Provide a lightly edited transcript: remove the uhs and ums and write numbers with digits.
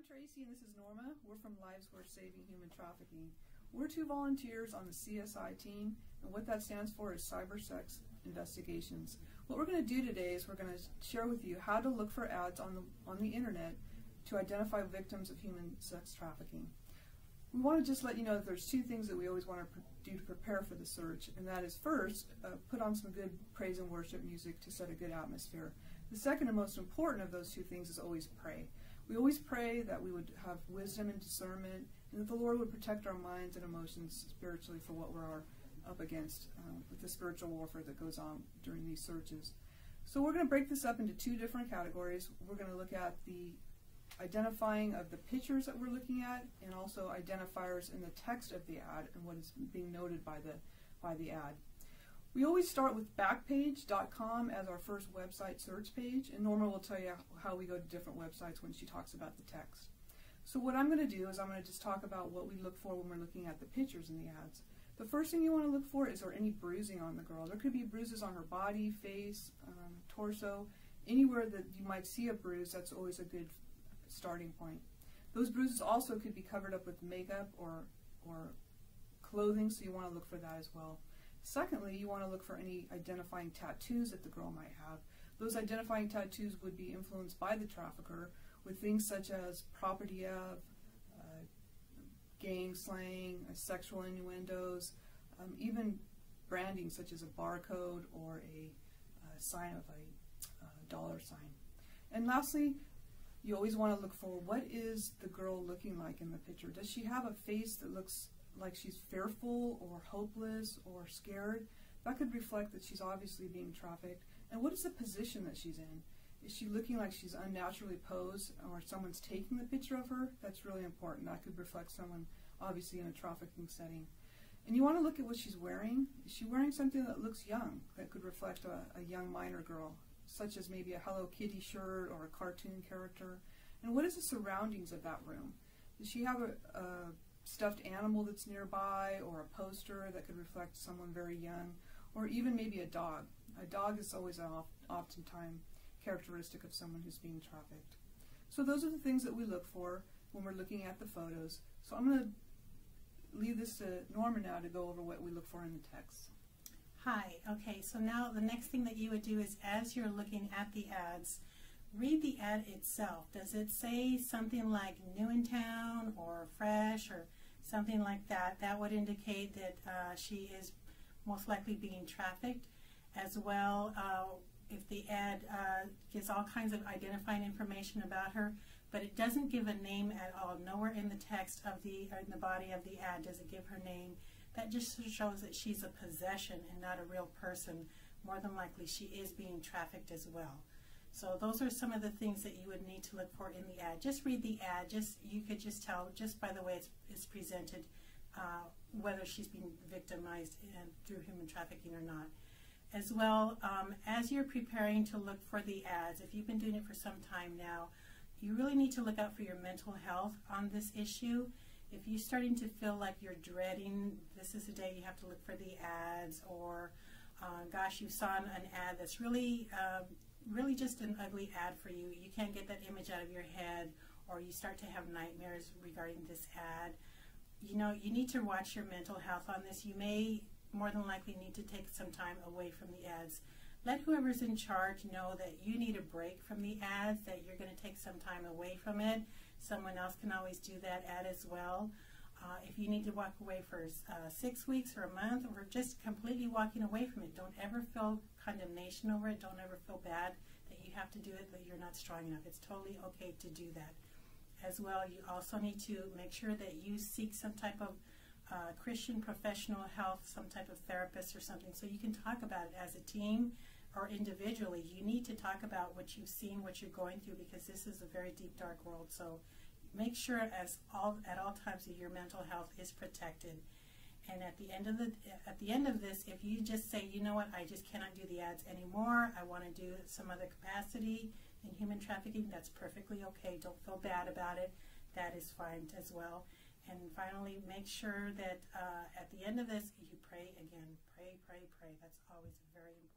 Tracy and this is Norma. We're from Lives Worth Saving Human Trafficking. We're two volunteers on the CSI team, and what that stands for is Cyber Sex Investigations. What we're going to do today is we're going to share with you how to look for ads on the internet to identify victims of human sex trafficking. We want to just let you know that there's two things that we always want to do to prepare for the search, and that is first, put on some good praise and worship music to set a good atmosphere. The second and most important of those two things is always pray. We always pray that we would have wisdom and discernment, and that the Lord would protect our minds and emotions spiritually for what we're up against with the spiritual warfare that goes on during these searches. So we're going to break this up into two different categories. We're going to look at the identifying of the pictures that we're looking at, and also identifiers in the text of the ad and what is being noted by the ad. We always start with Backpage.com as our first website search page, and Norma will tell you how we go to different websites when she talks about the text. So what I'm going to do is I'm going to just talk about what we look for when we're looking at the pictures in the ads. The first thing you want to look for is there any bruising on the girl. There could be bruises on her body, face, torso, anywhere that you might see a bruise. That's always a good starting point. Those bruises also could be covered up with makeup or clothing, so you want to look for that as well. Secondly, you want to look for any identifying tattoos that the girl might have. Those identifying tattoos would be influenced by the trafficker with things such as property of, gang slang, sexual innuendos, even branding such as a barcode or a sign of a dollar sign. And lastly, you always want to look for what is the girl looking like in the picture. Does she have a face that looks like she's fearful or hopeless or scared? That could reflect that she's obviously being trafficked. And what is the position that she's in? Is she looking like she's unnaturally posed or someone's taking the picture of her? That's really important. That could reflect someone obviously in a trafficking setting. And you want to look at what she's wearing. Is she wearing something that looks young? That could reflect a young minor girl, such as maybe a Hello Kitty shirt or a cartoon character. And what is the surroundings of that room? Does she have a stuffed animal that's nearby, or a poster that could reflect someone very young, or even maybe a dog? A dog is always an oftentimes characteristic of someone who's being trafficked. So those are the things that we look for when we're looking at the photos. So I'm going to leave this to Norma now to go over what we look for in the text. Hi, okay, so now the next thing that you would do is, as you're looking at the ads, read the ad itself. Does it say something like new in town or fresh or something like that? That would indicate that she is most likely being trafficked. As well, if the ad gives all kinds of identifying information about her, but it doesn't give a name at all. Nowhere in the text of in the body of the ad does it give her name. That just shows that she's a possession and not a real person. More than likely she is being trafficked as well. So those are some of the things that you would need to look for in the ad. Just read the ad. You could just tell just by the way it's presented whether she's being victimized through human trafficking or not. As well, as you're preparing to look for the ads, if you've been doing it for some time now, you really need to look out for your mental health on this issue. If you're starting to feel like you're dreading, this is the day you have to look for the ads, or gosh, you saw an ad that's really really just an ugly ad for you. You can't get that image out of your head, or you start to have nightmares regarding this ad. You know, you need to watch your mental health on this. You may more than likely need to take some time away from the ads. Let whoever's in charge know that you need a break from the ads, that you're going to take some time away from it. Someone else can always do that ad as well. If you need to walk away for 6 weeks or a month, or just completely walking away from it, don't ever feel condemnation over it. Don't ever feel bad that you have to do it, that you're not strong enough. It's totally okay to do that. As well, you also need to make sure that you seek some type of Christian professional health, some type of therapist or something, so you can talk about it as a team or individually. You need to talk about what you've seen, what you're going through, because this is a very deep, dark world. So make sure at all times that your mental health is protected. And at the end of this, if you just say, you know what, I just cannot do the ads anymore, I want to do some other capacity in human trafficking, that's perfectly okay. Don't feel bad about it. That is fine as well. And finally, make sure that at the end of this, you pray again. Pray, pray, pray. That's always very important.